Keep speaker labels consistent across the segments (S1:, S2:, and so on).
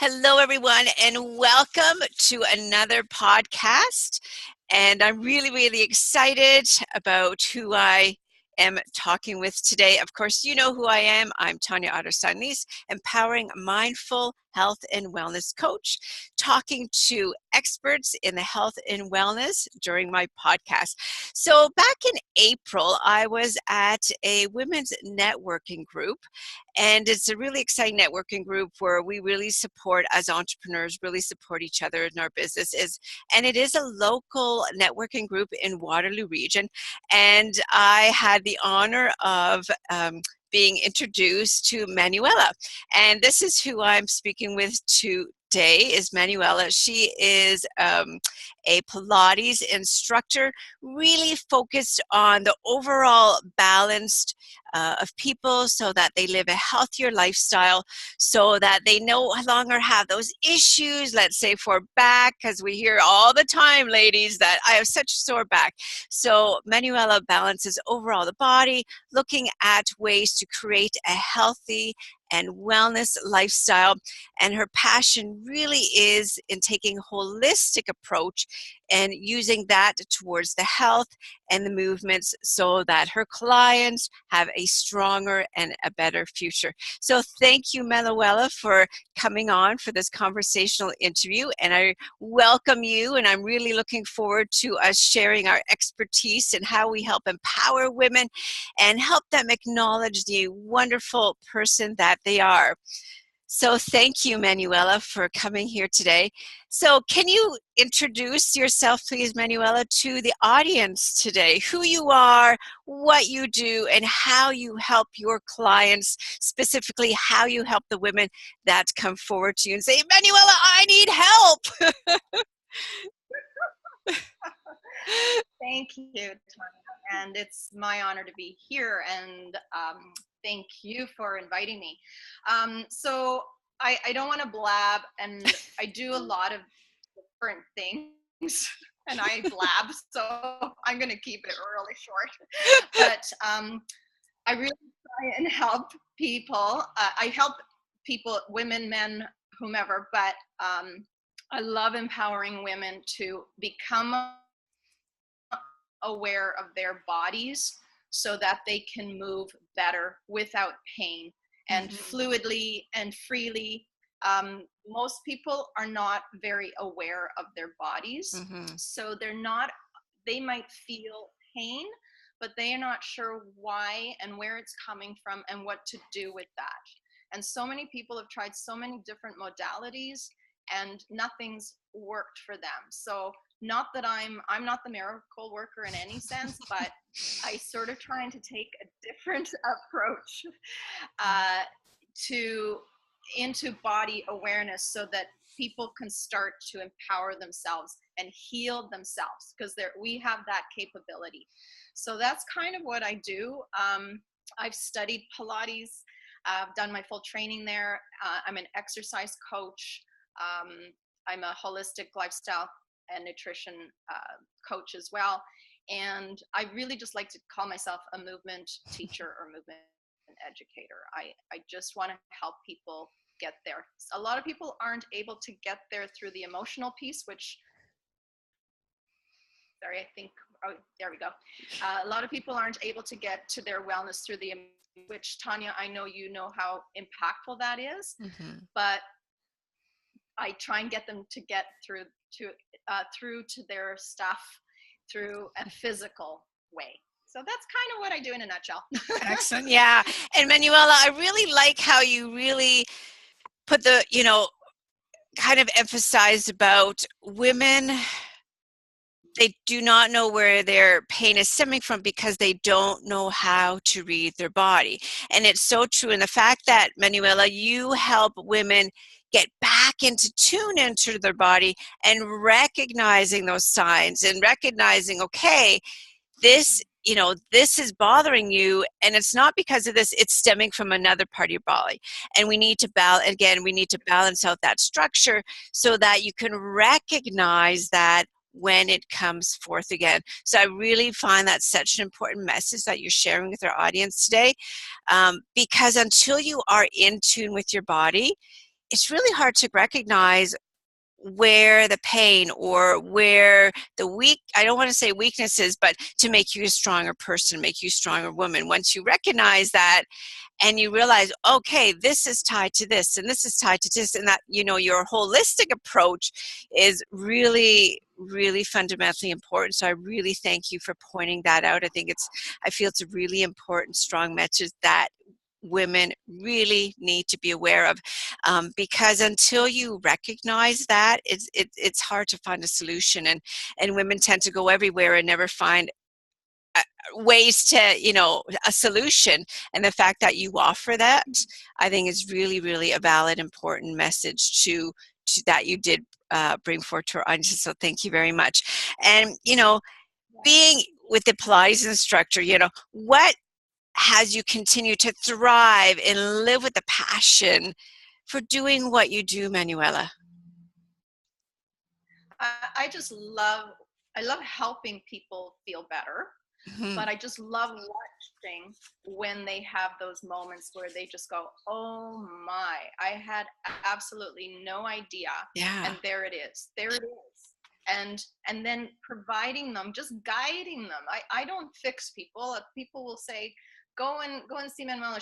S1: Hello, everyone, and welcome to another podcast. And I'm really, really excited about who I am talking with today. Of course, you know who I am. I'm Tanya Otterstein-Liehs, empowering mindful health and wellness coach, talking to experts in the health and wellness during my podcast. So back in April, I was at a women's networking group, and it's a really exciting networking group where we really support, as entrepreneurs, really support each other in our businesses. And it is a local networking group in Waterloo region. And I had the honor of being introduced to Manuela. And this is who I'm speaking with today, is Manuela. She is a Pilates instructor, really focused on the overall balance of people so that they live a healthier lifestyle, so that they no longer have those issues, let's say for back, because we hear all the time, ladies, that I have such a sore back. So Manuela balances overall the body, looking at ways to create a healthy and wellness lifestyle. And her passion really is in taking a holistic approach and using that towards the health and the movements so that her clients have a stronger and a better future. So thank you, Manuela, for coming on for this conversational interview. And I welcome you, and I'm really looking forward to us sharing our expertise and how we help empower women and help them acknowledge the wonderful person that they are. So thank you, Manuela, for coming here today. So can you introduce yourself, please, Manuela, to the audience today, who you are, what you do, and how you help your clients, specifically how you help the women that come forward to you and say, Manuela, I need help.
S2: Thank you, Tanya, and it's my honor to be here, and thank you for inviting me. So I don't want to blab, and I do a lot of different things, and I blab, so I'm going to keep it really short. But I really try and help people. I help people, women, men, whomever, but I love empowering women to become aware of their bodies so that they can move better without pain and fluidly and freely. Most people are not very aware of their bodies, so they might feel pain, but they are not sure why and where it's coming from and what to do with that. And so many people have tried so many different modalities and nothing's worked for them. So not that I'm not the miracle worker in any sense, but I sort of trying to take a different approach into body awareness so that people can start to empower themselves and heal themselves, because we have that capability. So that's kind of what I do. I've studied Pilates. I've done my full training there. I'm an exercise coach. I'm a holistic lifestyle and nutrition coach as well. And I really just like to call myself a movement teacher or movement educator. I just want to help people get there. A lot of people aren't able to get there through the emotional piece, which, sorry, I think, oh, there we go. A lot of people aren't able to get to their wellness through the, which, Tanya, I know you know how impactful that is, but I try and get them to get through to their stuff through a physical way. So that's kind of what I do in a nutshell.
S1: Excellent. Yeah. And Manuela, I really like how you really put the, kind of emphasize about women. They do not know where their pain is stemming from because they don't know how to read their body. And it's so true. And the fact that, Manuela, you help women get back into tune into their body and recognizing those signs and recognizing, okay, this is bothering you, and it's not because of this, it's stemming from another part of your body. And we need to balance out that structure so that you can recognize that when it comes forth again. So I really find that such an important message that you're sharing with our audience today, because until you are in tune with your body, it's really hard to recognize where the pain or where the I don't want to say weaknesses, but to make you a stronger person, make you a stronger woman. Once you recognize that and you realize, okay, this is tied to this and this is tied to this, and that, you know, your holistic approach is really, really fundamentally important. So I really thank you for pointing that out. I feel it's a really important, strong message that women really need to be aware of, because until you recognize that, it's hard to find a solution, and women tend to go everywhere and never find ways to, you know, a solution. And the fact that you offer that, I think is really, really a valid, important message to that you did bring forth to our audience. So thank you very much. And, you know, being with the Pilates instructor, you know, what has you continue to thrive and live with the passion for doing what you do, Manuela?
S2: I love helping people feel better,
S1: Mm-hmm.
S2: but I just love watching when they have those moments where they just go, oh my, I had absolutely no idea.
S1: Yeah.
S2: And there it is. There it is. And then providing them, just guiding them. I don't fix people. People will say, go and see Manuela.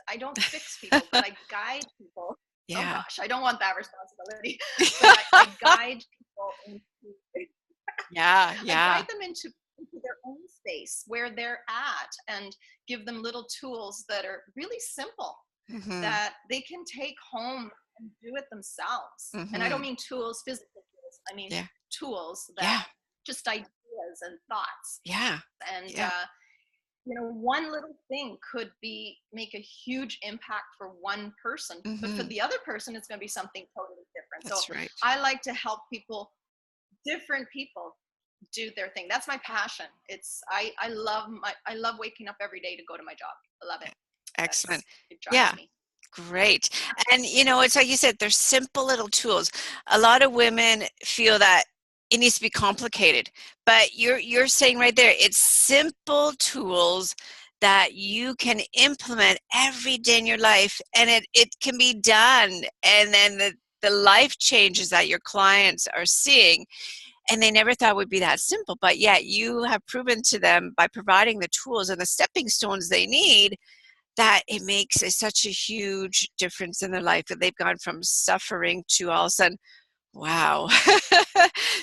S2: I don't fix people, but I guide people. Oh
S1: Yeah.
S2: gosh, I don't want that responsibility. But I guide people into
S1: Yeah.
S2: I
S1: Yeah.
S2: guide them into their own space where they're at, and give them little tools that are really simple
S1: Mm-hmm.
S2: that they can take home and do it themselves. And I
S1: Mm-hmm.
S2: don't mean tools, physical tools. I mean
S1: Yeah.
S2: tools that
S1: Yeah.
S2: just ideas and thoughts.
S1: Yeah.
S2: And
S1: Yeah.
S2: you know, one little thing could make a huge impact for one person, but for
S1: Mm-hmm.
S2: the other person, it's going to be something totally different. So
S1: That's right.
S2: I like to help different people do their thing. That's my passion. I love waking up every day to go to my job. I love it.
S1: Excellent.
S2: It drives
S1: Yeah.
S2: me.
S1: Great. And, you know, it's like you said, they're simple little tools. A lot of women feel that it needs to be complicated, but you're saying right there, it's simple tools that you can implement every day in your life, and it can be done. And then the life changes that your clients are seeing, and they never thought it would be that simple, but yet you have proven to them by providing the tools and the stepping stones they need that it makes such a huge difference in their life, that they've gone from suffering to all of a sudden, wow.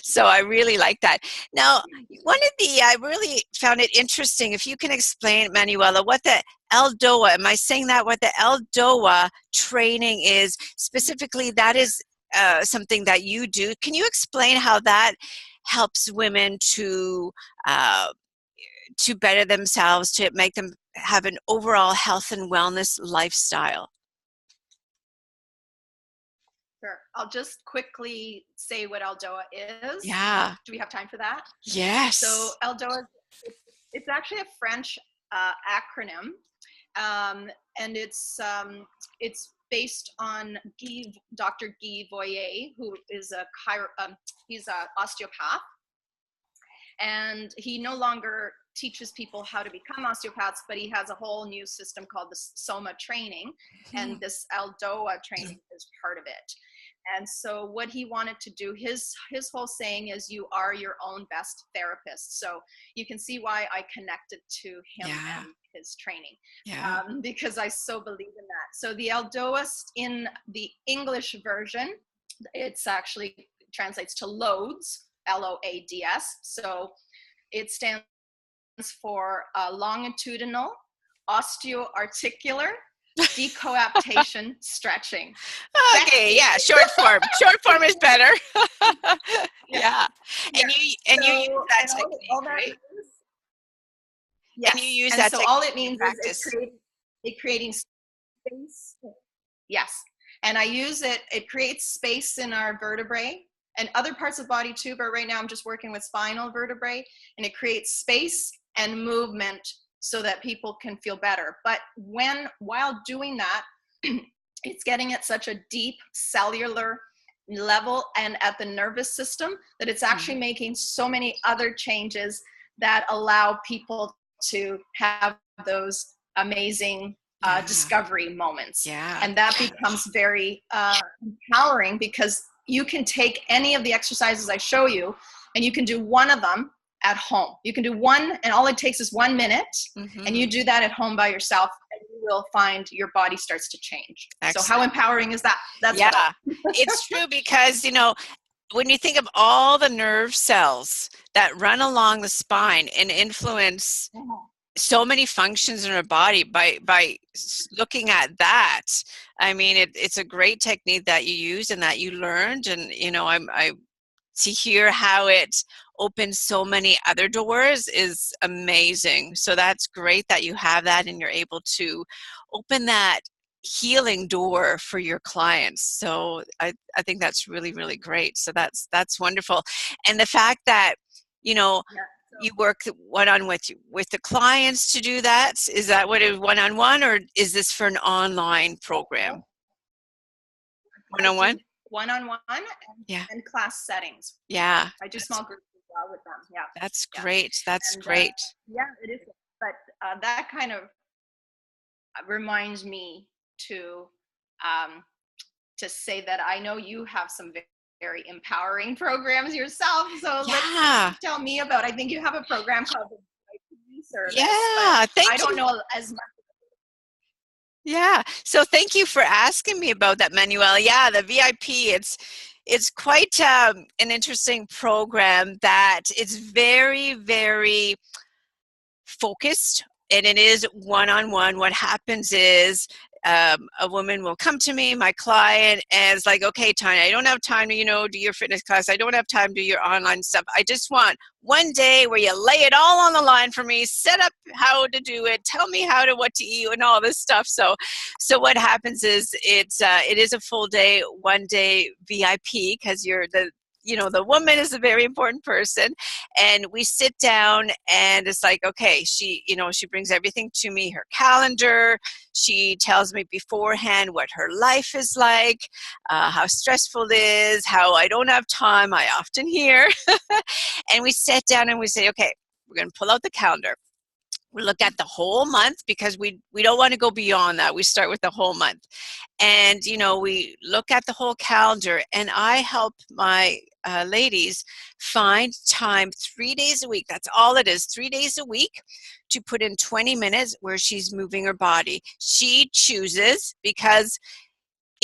S1: So I really like that. Now, I really found it interesting. If you can explain, Manuela, what the Eldoa, am I saying that, what the Eldoa training is specifically? That is something that you do. Can you explain how that helps women uh, to better themselves, to make them have an overall health and wellness lifestyle?
S2: Sure. I'll just quickly say what Aldoa is.
S1: Yeah.
S2: Do we have time for that? So
S1: Yes.
S2: Aldoa, it's actually a French acronym, and it's based on Dr. Guy Voyer, who is he's an osteopath, and he no longer teaches people how to become osteopaths, but he has a whole new system called the Soma training, and this Aldoa training is part of it. And so what he wanted to do, his whole saying is, you are your own best therapist. So you can see why I connected to him
S1: Yeah.
S2: and his training,
S1: Yeah.
S2: because I so believe in that. So the Aldoa, in the English version, it's actually translates to loads, LOADS. So it stands for longitudinal, osteoarticular, decoaptation stretching.
S1: Okay, yeah, short form. Short form is better. Yeah.
S2: Yeah.
S1: And you use
S2: So,
S1: that
S2: and
S1: technique,
S2: all that
S1: right?
S2: means,
S1: And you
S2: yes.
S1: use
S2: And
S1: that
S2: so all
S1: technique
S2: it
S1: in
S2: means is
S1: practice.
S2: creating space. Yes. And I use it, it creates space in our vertebrae and other parts of the body too, but right now I'm just working with spinal vertebrae, and it creates space and movement so that people can feel better. But while doing that, it's getting at such a deep cellular level and at the nervous system that it's actually making so many other changes that allow people to have those amazing
S1: Yeah.
S2: discovery moments.
S1: Yeah.
S2: And that becomes very empowering, because you can take any of the exercises I show you and you can do one of them at home. You can do one, and all it takes is 1 minute, and you do that at home by yourself, and you will find your body starts to change.
S1: Excellent.
S2: So how empowering is that? That's
S1: it's true, because when you think of all the nerve cells that run along the spine and influence so many functions in our body, by looking at that, I mean, it's a great technique that you use and that you learned, and I to hear how it opens so many other doors is amazing. So that's great that you have that and you're able to open that healing door for your clients. So I think that's really, really great. So that's wonderful. And the fact that, you work one-on-one with the clients to do that, is that what it one-on-one, or is this for an online program? One-on-one?
S2: One-on-one and class settings.
S1: Yeah.
S2: I do small groups as well with them. Yeah.
S1: That's great. That's great.
S2: Yeah, it is. But that kind of reminds me to say that I know you have some very empowering programs yourself. So let's tell me about. I think you have a program called the VIP service.
S1: Yeah, thank you.
S2: I don't know as much.
S1: Yeah. So thank you for asking me about that, Manuela. Yeah, the VIP, it's quite an interesting program that it's very, very focused, and it is one-on-one. What happens is a woman will come to me, my client, and it's like, okay, Tanya, I don't have time to, do your fitness class. I don't have time to do your online stuff. I just want one day where you lay it all on the line for me, set up how to do it, tell me what to eat and all this stuff. So what happens is it is a full day, 1 day VIP, because you're the woman is a very important person, and we sit down and it's like, okay, she brings everything to me, her calendar. She tells me beforehand what her life is like, how stressful it is, how I don't have time. I often hear. And we sit down and we say, okay, we're going to pull out the calendar. We look at the whole month, because we don't want to go beyond that. We start with the whole month. And, we look at the whole calendar, and I help my ladies find time 3 days a week. That's all it is, 3 days a week, to put in 20 minutes where she's moving her body. She chooses, because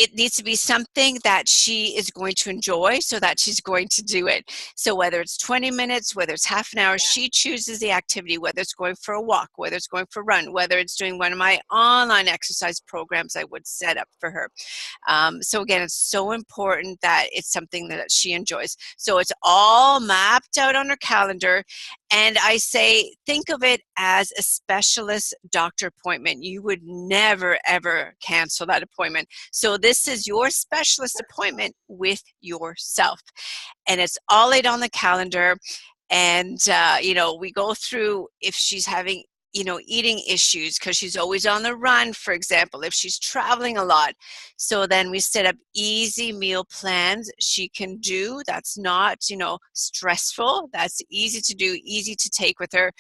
S1: it needs to be something that she is going to enjoy, so that she's going to do it. So whether it's 20 minutes, whether it's half an hour, she chooses the activity, whether it's going for a walk, whether it's going for a run, whether it's doing one of my online exercise programs I would set up for her. So again, it's so important that it's something that she enjoys. So it's all mapped out on her calendar. And I say, think of it as a specialist doctor appointment. You would never, ever cancel that appointment. So this is your specialist appointment with yourself. And it's all laid on the calendar. And, we go through if she's having eating issues, because she's always on the run, for example, if she's traveling a lot. So then we set up easy meal plans she can do. That's not, stressful. That's easy to do, easy to take with her.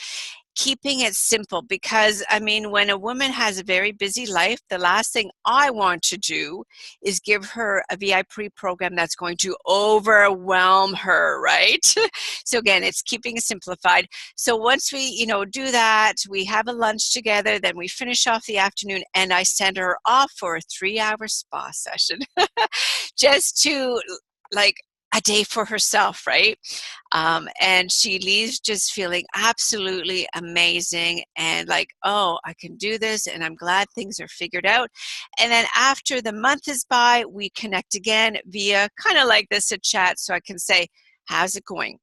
S1: Keeping it simple, because when a woman has a very busy life, the last thing I want to do is give her a VIP program that's going to overwhelm her, right? So again, it's keeping it simplified. So once we do that, we have a lunch together, then we finish off the afternoon, and I send her off for a 3-hour spa session just to a day for herself, right? And she leaves just feeling absolutely amazing, and like, oh, I can do this, and I'm glad things are figured out. And then after the month is by, we connect again via kind of like this, a chat, so I can say, how's it going?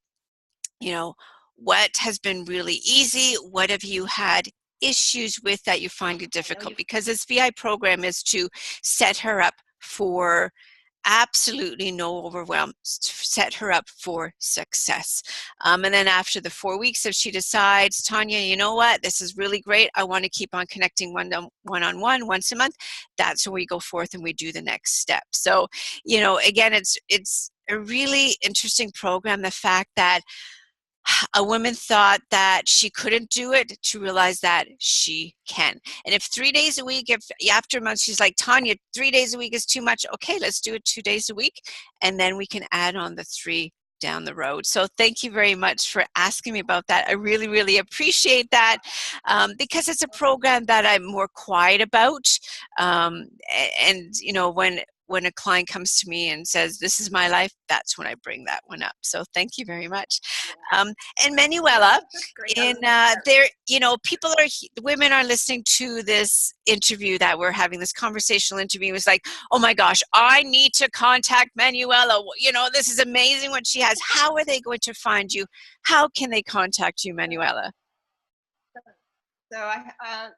S1: What has been really easy? What have you had issues with that you find it difficult? Because this VI program is to set her up for absolutely no overwhelm, set her up for success. And then after the 4 weeks, if she decides, Tanya, you know what, this is really great, I want to keep on connecting one-on-one once a month, that's when we go forth and we do the next step. So, again, it's a really interesting program. The fact that a woman thought that she couldn't do it, to realize that she can. And if 3 days a week, if after a month she's like, Tanya, 3 days a week is too much, okay, let's do it 2 days a week, and then we can add on the 3 down the road. So thank you very much for asking me about that. I really, really appreciate that, because it's a program that I'm more quiet about. And you know, when a client comes to me and says, this is my life, that's when I bring that one up. So thank you very much. And Manuela, in there, you know, women are listening to this interview that we're having, this conversational interview. It's like, oh my gosh, I need to contact Manuela. You know, this is amazing what she has. How are they going to find you? How can they contact you, Manuela?
S2: So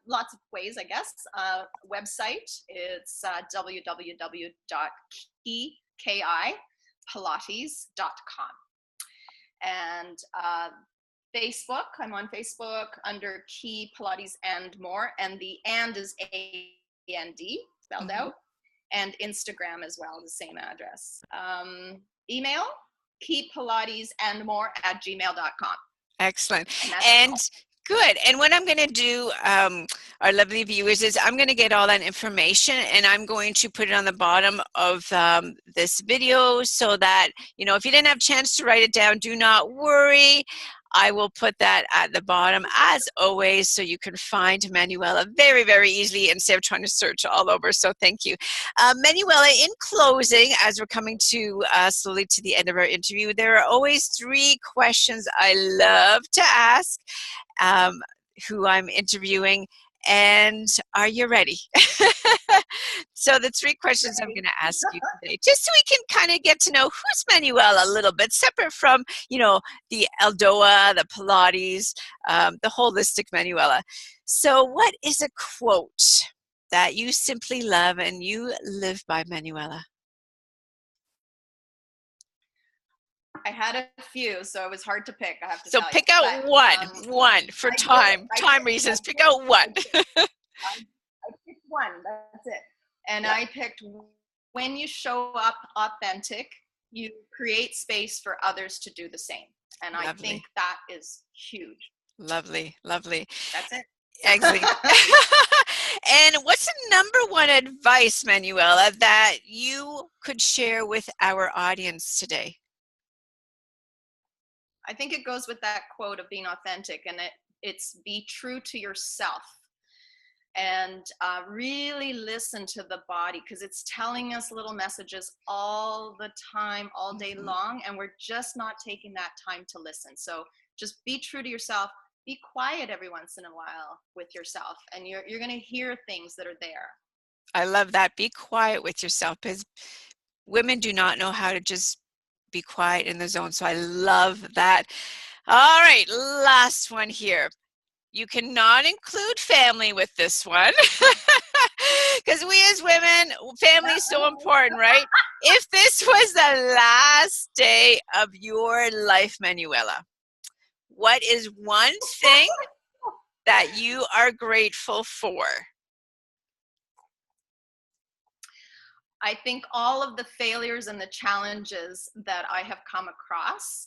S2: lots of ways, I guess. Website, it's www.kipilates.com. And Facebook, I'm on Facebook under KIPilates and more, and the and is A-N-D, spelled out, and Instagram as well, the same address. Email, kipilatesandmore@gmail.com.
S1: Excellent. And good. And what I'm going to do, our lovely viewers, is I'm going to get all that information and I'm going to put it on the bottom of this video, so that, you know, if you didn't have a chance to write it down, do not worry. I will put that at the bottom as always, so you can find Manuela very, very easily instead of trying to search all over. So thank you. Manuela, in closing, as we're coming to slowly to the end of our interview, there are always 3 questions I love to ask who I'm interviewing. And are you ready? So the 3 questions I'm going to ask you today, just so we can kind of get to know who's Manuela a little bit, separate from, you know, the Eldoa, the Pilates, the holistic Manuela. So what is a quote that you simply love and you live by, Manuela?
S2: I had a few, so it was hard to pick, I have to
S1: tell you. So pick out one for time reasons. Pick out one.
S2: I picked one, that's it. And I picked, when you show up authentic, you create space for others to do the same. And I think that is huge.
S1: Lovely, lovely.
S2: That's it.
S1: Excellent. And what's the number 1 advice, Manuela, that you could share with our audience today?
S2: I think it goes with that quote of being authentic, and it's be true to yourself. And really listen to the body, because it's telling us little messages all the time, all day long, and we're just not taking that time to listen. So just be true to yourself. Be quiet every once in a while with yourself, and you're going to hear things that are there.
S1: I love that. Be quiet with yourself, because women do not know how to just be quiet in the zone. So I love that. All right, last one here. You cannot include family with this one, because we as women, family is so important, right? If this was the last day of your life, Manuela, what is one thing that you are grateful for?
S2: I think all of the failures and the challenges that I have come across,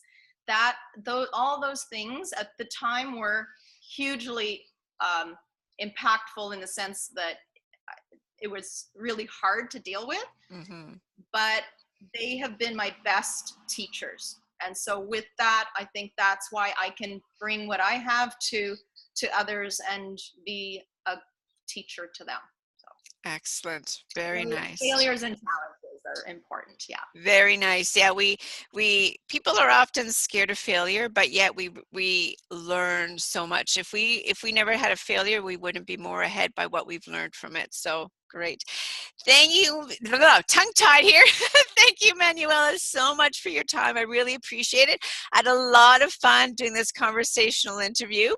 S2: all those things at the time were hugely impactful, in the sense that it was really hard to deal with, but they have been my best teachers. And so with that, I think that's why I can bring what I have to others and be a teacher to them.
S1: Excellent. Very nice.
S2: Failures and challenges are important. Yeah.
S1: Very nice. Yeah, people are often scared of failure, but yet we learn so much. If we never had a failure, we wouldn't be more ahead by what we've learned from it. So great. Thank you. Tongue-tied here. Thank you, Manuela, so much for your time. I really appreciate it. I had a lot of fun doing this conversational interview.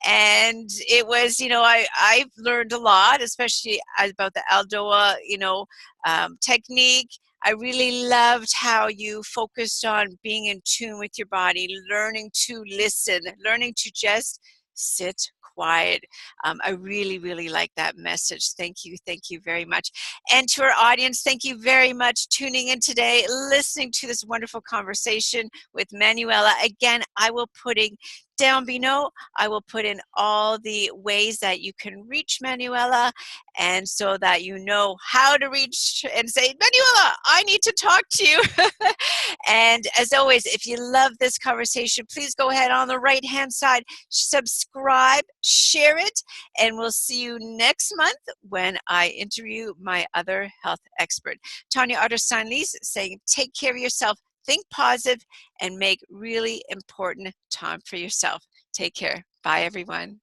S1: And it was, you know, I've learned a lot, especially about the Eldoa, you know, technique. I really loved how you focused on being in tune with your body, learning to listen, learning to just sit quiet. I really, really like that message. Thank you very much. And to our audience, thank you very much tuning in today, listening to this wonderful conversation with Manuela. Again, I will putting down below, I will put in all the ways that you can reach Manuela, and so that you know how to reach and say, Manuela, I need to talk to you. And as always, if you love this conversation, please go ahead on the right-hand side, subscribe, share it, and we'll see you next month when I interview my other health expert. Tanya Otterstein-Liehs saying, take care of yourself, think positive, and make really important time for yourself. Take care. Bye, everyone.